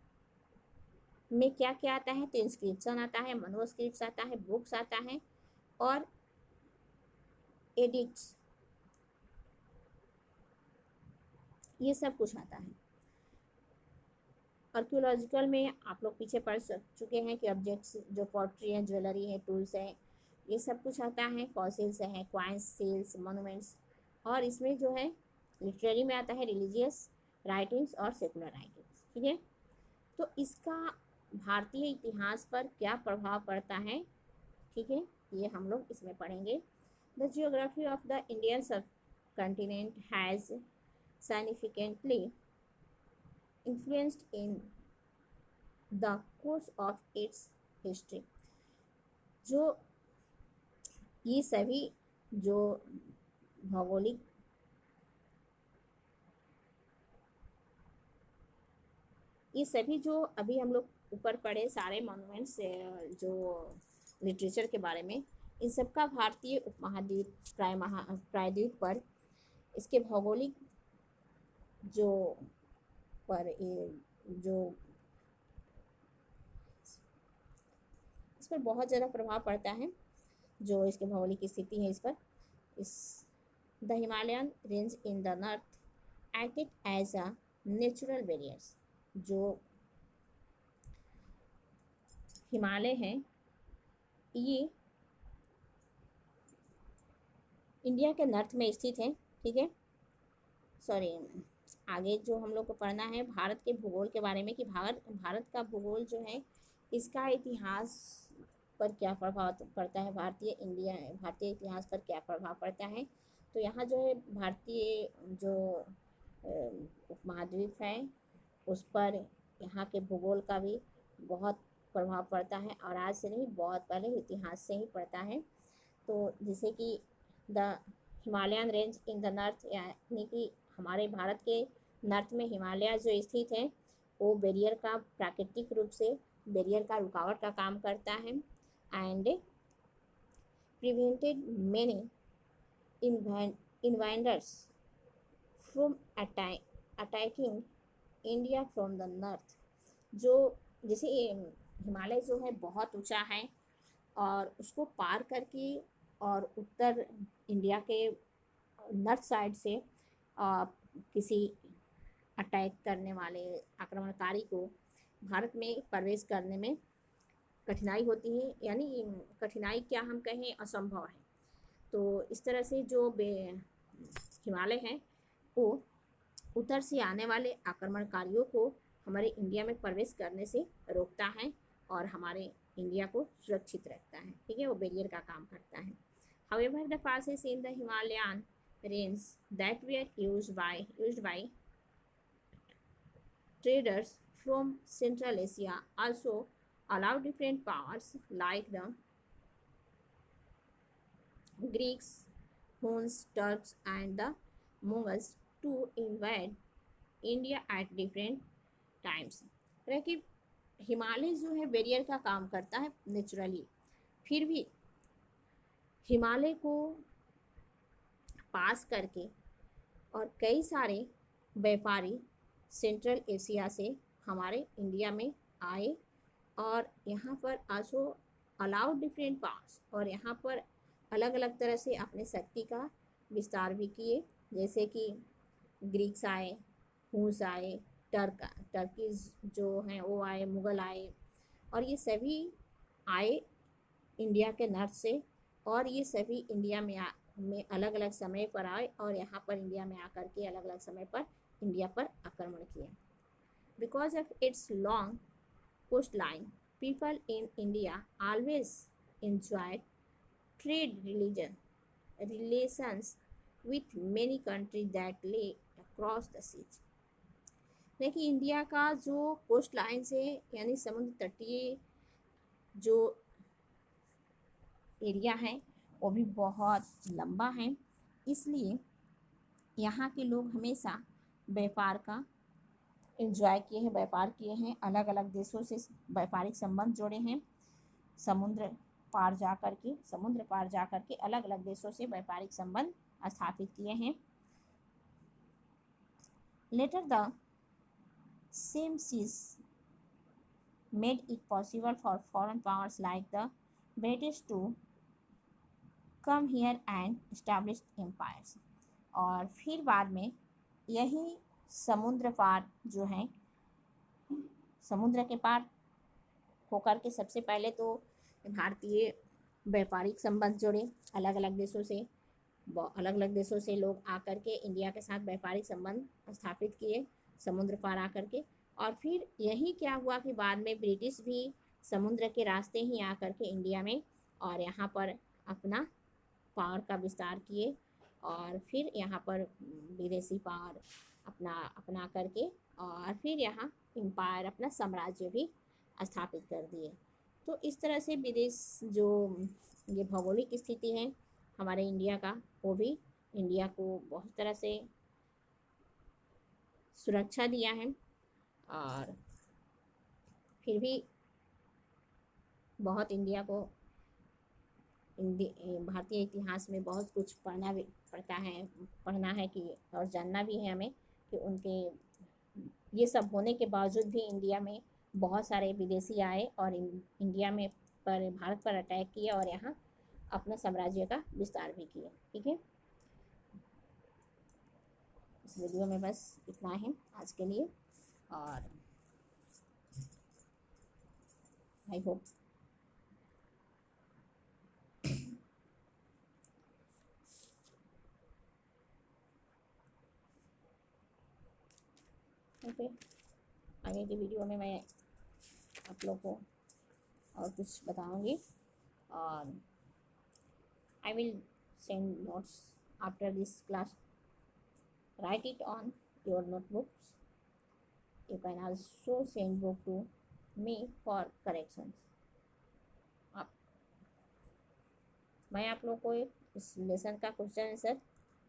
Speaker 1: में क्या क्या आता है, तो इंस्क्रिप्शन आता है, मनोस्क्रिप्ट्स आता है, बुक्स आता है और एडिक्ट्स, ये सब कुछ आता है। आर्कियोलॉजिकल में आप लोग पीछे पढ़ चुके हैं कि ऑब्जेक्ट्स जो पॉटरी है, ज्वेलरी है, टूल्स है, ये सब कुछ आता है, फॉसिल्स है, क्वाइंस, सील्स, मोनूमेंट्स। और इसमें जो है लिटरेरी में आता है रिलीजियस राइटिंग्स और सेकुलर राइटिंग्स, ठीक है। तो इसका भारतीय इतिहास पर क्या प्रभाव पड़ता है, ठीक है, ये हम लोग इसमें पढ़ेंगे। The geography of the Indian subcontinent has significantly influenced in the course of its history। जो ये सभी जो भौगोलिक ये सभी जो अभी हम लोग ऊपर पढ़े सारे मॉन्यूमेंट्स जो लिटरेचर के बारे में, इन सब का भारतीय उपमहाद्वीप प्रायद्वीप पर इसके भौगोलिक जो इस पर बहुत ज़्यादा प्रभाव पड़ता है, जो इसके भौगोलिक स्थिति है इस पर। इस the Himalayan range in the north acted as a natural barriers. जो हिमालय हैं ये इंडिया के नॉर्थ में स्थित है, ठीक है। आगे जो हम लोग को पढ़ना है भारत के भूगोल के बारे में कि भारत का भूगोल जो है इसका इतिहास पर क्या प्रभाव पड़ता है, भारतीय इतिहास पर क्या प्रभाव पड़ता है। तो यहाँ जो है भारतीय जो उपमहाद्वीप है उस पर यहाँ के भूगोल का भी बहुत प्रभाव पड़ता है, और आज से नहीं, बहुत पहले इतिहास से ही पड़ता है। तो जैसे कि the Himalayan range in the north, यानी कि हमारे भारत के नॉर्थ में हिमालय जो स्थित है वो बैरियर का प्राकृतिक रूप से बैरियर का रुकावट का काम करता है and prevented many invaders from attacking India from the north. जो जैसे हिमालय जो है बहुत ऊंचा है और उसको पार करके और उत्तर इंडिया के नॉर्थ साइड से किसी अटैक करने वाले आक्रमणकारी को भारत में प्रवेश करने में कठिनाई होती है, यानी कठिनाई क्या हम कहें, असंभव है। तो इस तरह से जो हिमालय है वो उत्तर से आने वाले आक्रमणकारियों को हमारे इंडिया में प्रवेश करने से रोकता है और हमारे इंडिया को सुरक्षित रखता है, ठीक है, वो बैरियर का काम करता है। However, the passes in the Himalayan range that were used by traders from Central Asia also allowed different powers like the Greeks, Huns, Turks, and the Mughals to invade India at different times। कि हिमालय जो है बैरियर का काम करता है नेचुरली, फिर भी हिमालय को पास करके और कई सारे व्यापारी सेंट्रल एशिया से हमारे इंडिया में आए और यहाँ पर आल्सो अलाउड डिफरेंट पार्ट्स, और यहाँ पर अलग अलग तरह से अपने शक्ति का विस्तार भी किए, जैसे कि ग्रीक्स आए, हुस आए, टर्कीज जो हैं वो आए, मुग़ल आए, और ये सभी आए इंडिया के नॉर्थ से और ये सभी इंडिया में अलग अलग समय पर आए और यहाँ पर इंडिया में आकर के अलग अलग समय पर इंडिया पर आक्रमण किए। Because of its long coast line, people in India always enjoyed trade relations with many countries that lay across the seas। देखिए इंडिया का जो कोस्ट लाइन से यानी समुद्र तटीय जो एरिया है वो भी बहुत लंबा है, इसलिए यहाँ के लोग हमेशा व्यापार का एंजॉय किए हैं, व्यापार किए हैं, अलग अलग देशों से व्यापारिक संबंध जोड़े हैं, समुद्र पार जा कर के अलग अलग देशों से व्यापारिक संबंध स्थापित किए हैं। Later the same seas made it possible for foreign powers like the British to come here and establish empires। और फिर बाद में यही समुद्र पार जो है, समुद्र के पार होकर के सबसे पहले तो भारतीय व्यापारिक संबंध जोड़े, अलग अलग देशों से लोग आकर के इंडिया के साथ व्यापारिक संबंध स्थापित किए समुद्र पार आकर के। और फिर यही क्या हुआ कि बाद में ब्रिटिश भी समुद्र के रास्ते ही आकर के इंडिया में और यहाँ पर अपना पावर का विस्तार किए और फिर यहाँ पर विदेशी पावर अपना करके और फिर यहाँ एम्पायर अपना साम्राज्य भी स्थापित कर दिए। तो इस तरह से विदेश जो ये भौगोलिक स्थिति है हमारे इंडिया का, वो भी इंडिया को बहुत तरह से सुरक्षा दिया है और फिर भी बहुत इंडिया को भारतीय इतिहास में बहुत कुछ पढ़ना है कि और जानना भी है हमें कि उनके ये सब होने के बावजूद भी इंडिया में बहुत सारे विदेशी आए और इंडिया में भारत पर अटैक किया और यहाँ अपना साम्राज्य का विस्तार भी किया। ठीक है, इस वीडियो में बस इतना है आज के लिए और आई होप ओके। आगे की वीडियो में मैं आप लोग को और कुछ बताऊंगी और I will send notes after this class. Write it on your notebooks. You can also send book to me for corrections. मैं आप लोग को इस लेसन का क्वेश्चन आंसर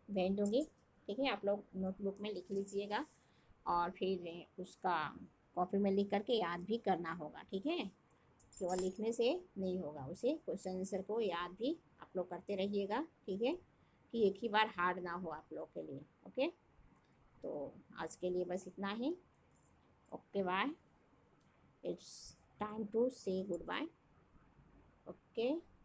Speaker 1: भेज दूँगी। ठीक है, आप लोग नोटबुक में लिख लीजिएगा और फिर उसका कॉपी में लिख करके याद भी करना होगा। ठीक है, केवल लिखने से नहीं होगा, उसे क्वेश्चन आंसर को याद भी आप लोग करते रहिएगा। ठीक है, कि एक ही बार हार्ड ना हो आप लोग के लिए। ओके, तो आज के लिए बस इतना ही। Okay bye, it's time to say goodbye. Okay.